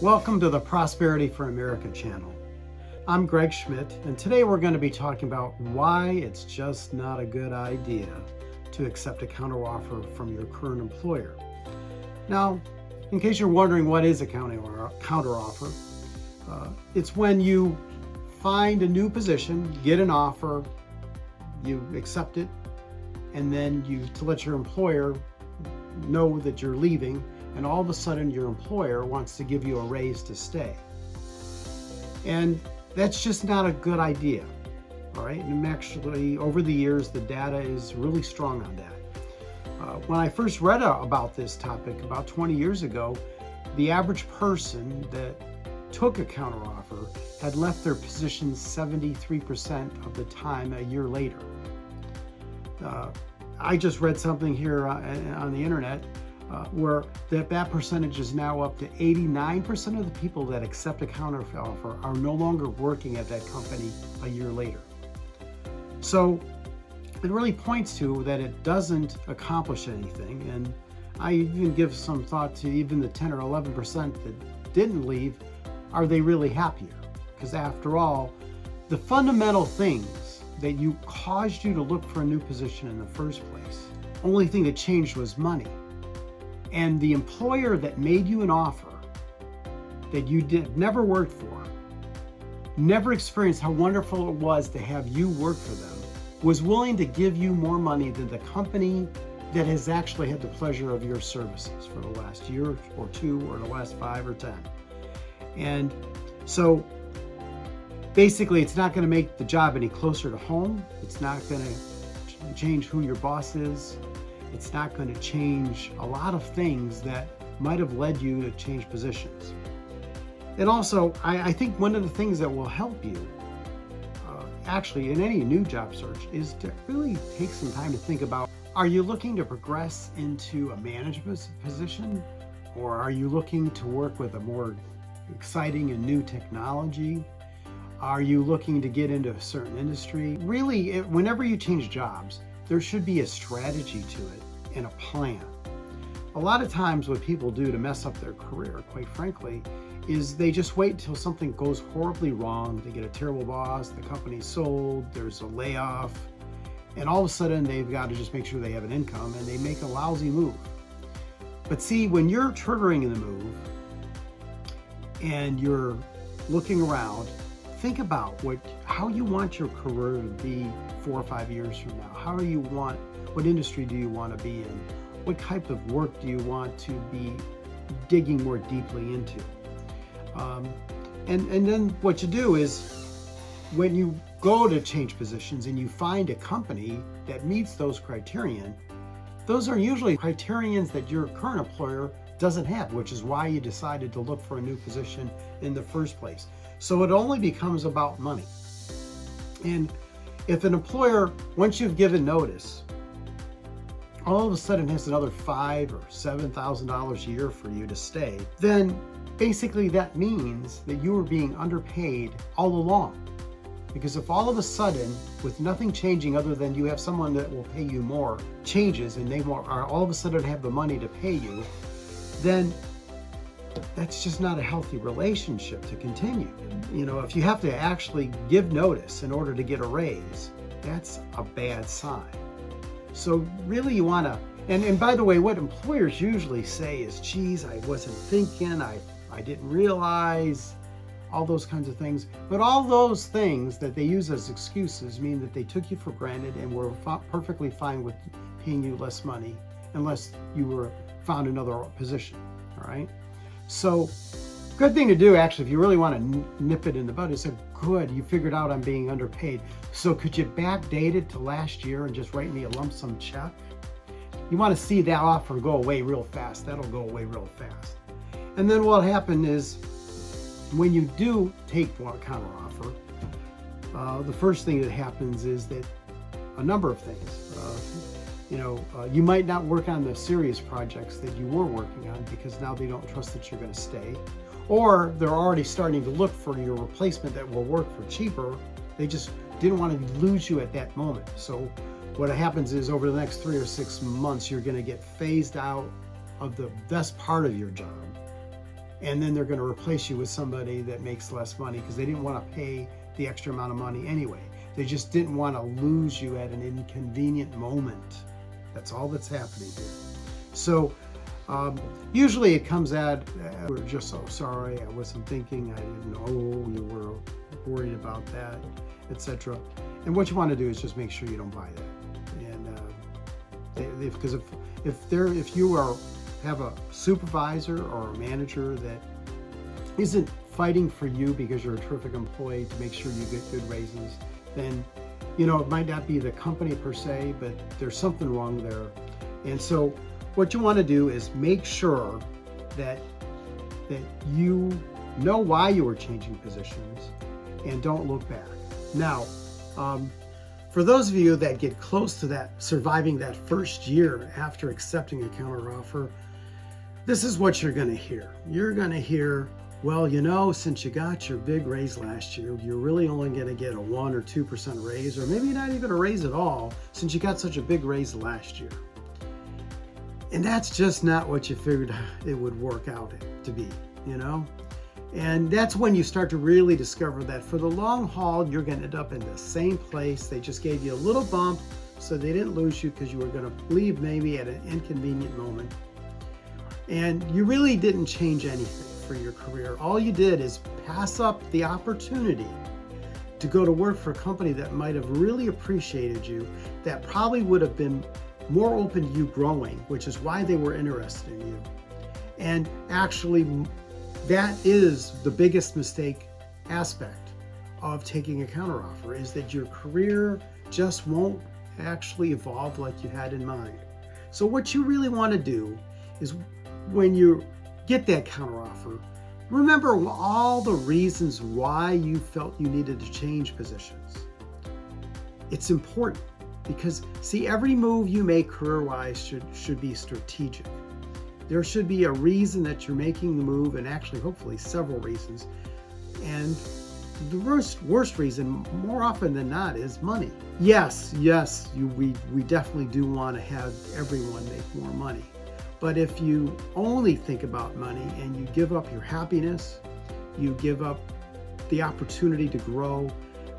Welcome to the Prosperity for America channel. I'm Greg Schmidt, and today we're going to be talking about why it's just not a good idea to accept a counteroffer from your current employer. Now, in case you're wondering what is a counteroffer, it's when you find a new position, get an offer, you accept it, and then to let your employer know that you're leaving, and all of a sudden your employer wants to give you a raise to stay. And that's just not a good idea, all right? And actually, over the years, the data is really strong on that. When I first read about this topic about 20 years ago, the average person that took a counteroffer had left their position 73% of the time a year later. I just read something here on the internet where that percentage is now up to 89% of the people that accept a counteroffer are no longer working at that company a year later. So it really points to that it doesn't accomplish anything. And I even give some thought to even the 10 or 11% that didn't leave. Are they really happier? Because after all, the fundamental things that caused you to look for a new position in the first place, only thing that changed was money. And the employer that made you an offer that you never worked for, never experienced how wonderful it was to have you work for them, was willing to give you more money than the company that has actually had the pleasure of your services for the last year or two or the last 5 or 10. And so basically, it's not going to make the job any closer to home. It's not going to change who your boss is. It's not going to change a lot of things that might have led you to change positions. And also, I think one of the things that will help you actually in any new job search is to really take some time to think about, are you looking to progress into a management position? Or are you looking to work with a more exciting and new technology? Are you looking to get into a certain industry? Really, whenever you change jobs, there should be a strategy to it and a plan. A lot of times what people do to mess up their career, quite frankly, is they just wait until something goes horribly wrong. They get a terrible boss, the company's sold, there's a layoff, and all of a sudden they've got to just make sure they have an income and they make a lousy move. But see, when you're triggering the move and you're looking around, think about how you want your career to be 4 or 5 years from now. What industry do you want to be in? What type of work do you want to be digging more deeply into? And then what you do is, when you go to change positions and you find a company that meets those criterion, those are usually criterions that your current employer doesn't have, which is why you decided to look for a new position in the first place. So it only becomes about money. And if an employer, once you've given notice, all of a sudden has another $5,000 or $7,000 a year for you to stay, then basically that means that you were being underpaid all along. Because if all of a sudden, with nothing changing other than you have someone that will pay you more, changes and they are all of a sudden have the money to pay you, then that's just not a healthy relationship to continue. If you have to actually give notice in order to get a raise, that's a bad sign. So really you want to, and by the way, what employers usually say is, geez, I wasn't thinking, I didn't realize, all those kinds of things. But all those things that they use as excuses mean that they took you for granted and were perfectly fine with paying you less money unless you found another position, all right? So good thing to do, actually, if you really want to nip it in the bud, is good, you figured out I'm being underpaid. So could you backdate it to last year and just write me a lump sum check? You want to see that offer go away real fast. That'll go away real fast. And then what'll happen is, when you do take a counteroffer, the first thing that happens is that a number of things. You might not work on the serious projects that you were working on because now they don't trust that you're going to stay. Or they're already starting to look for your replacement that will work for cheaper. They just didn't want to lose you at that moment. So what happens is, over the next 3 or 6 months, you're going to get phased out of the best part of your job. and then they're going to replace you with somebody that makes less money because they didn't want to pay the extra amount of money anyway. They just didn't want to lose you at an inconvenient moment. That's all that's happening here. So usually it comes at, we're just so sorry, I wasn't thinking, I didn't know you were worried about that, etc. And what you want to do is just make sure you don't buy that. And because if you have a supervisor or a manager that isn't fighting for you because you're a terrific employee to make sure you get good raises, then it might not be the company per se, but there's something wrong there. And so what you want to do is make sure that you know why you were changing positions and don't look back. Now, for those of you that get close to that, surviving that first year after accepting a counteroffer, this is what you're going to hear. You're going to hear, well, since you got your big raise last year, you're really only going to get a 1 or 2% raise, or maybe not even a raise at all, since you got such a big raise last year. And that's just not what you figured it would work out to be, And that's when you start to really discover that for the long haul, you're going to end up in the same place. They just gave you a little bump so they didn't lose you because you were going to leave maybe at an inconvenient moment. And you really didn't change anything for your career. All you did is pass up the opportunity to go to work for a company that might have really appreciated you, that probably would have been more open to you growing, which is why they were interested in you. And actually, that is the biggest mistake aspect of taking a counteroffer, is that your career just won't actually evolve like you had in mind. So what you really want to do is, when you get that counteroffer, remember all the reasons why you felt you needed to change positions. It's important because, see, every move you make career-wise should be strategic. There should be a reason that you're making the move, and actually, hopefully, several reasons. And the worst reason, more often than not, is money. Yes, we definitely do want to have everyone make more money. But if you only think about money and you give up your happiness, you give up the opportunity to grow,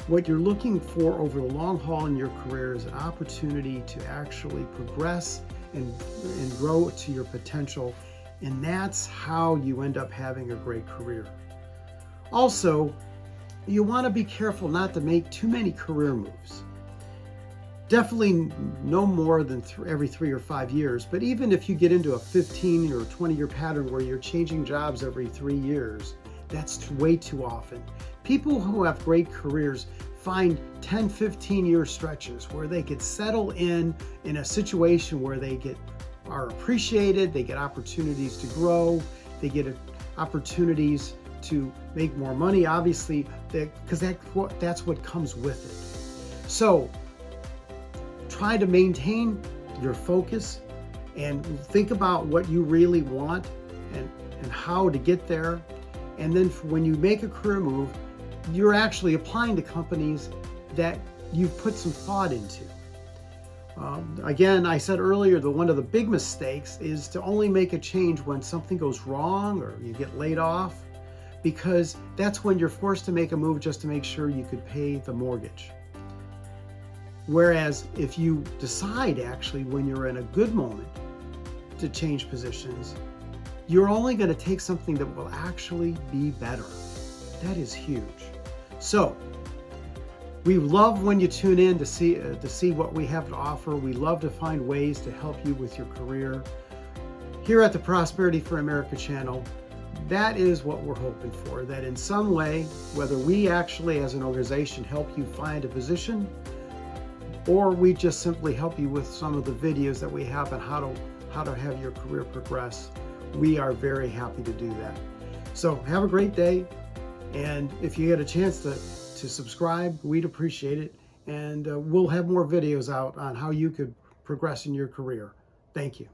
what you're looking for over the long haul in your career is an opportunity to actually progress and grow to your potential. And that's how you end up having a great career. Also, you want to be careful not to make too many career moves. Definitely no more than every 3 or 5 years, but even if you get into a 15 or 20-year pattern where you're changing jobs every 3 years, that's way too often. People who have great careers find 10, 15-year stretches where they could settle in a situation where they are appreciated, they get opportunities to grow, they get opportunities to make more money, obviously, because that's what comes with it. So try to maintain your focus and think about what you really want and how to get there. And then when you make a career move, you're actually applying to companies that you've put some thought into. Again, I said earlier that one of the big mistakes is to only make a change when something goes wrong or you get laid off, because that's when you're forced to make a move just to make sure you could pay the mortgage. Whereas if you decide actually when you're in a good moment to change positions, you're only going to take something that will actually be better. That is huge. So we love when you tune in to see what we have to offer. We love to find ways to help you with your career. Here at the Prosperity for America channel, that is what we're hoping for, that in some way, whether we actually as an organization help you find a position, or we just simply help you with some of the videos that we have on how to have your career progress, we are very happy to do that. So have a great day, and if you get a chance to subscribe, we'd appreciate it, and we'll have more videos out on how you could progress in your career. Thank you.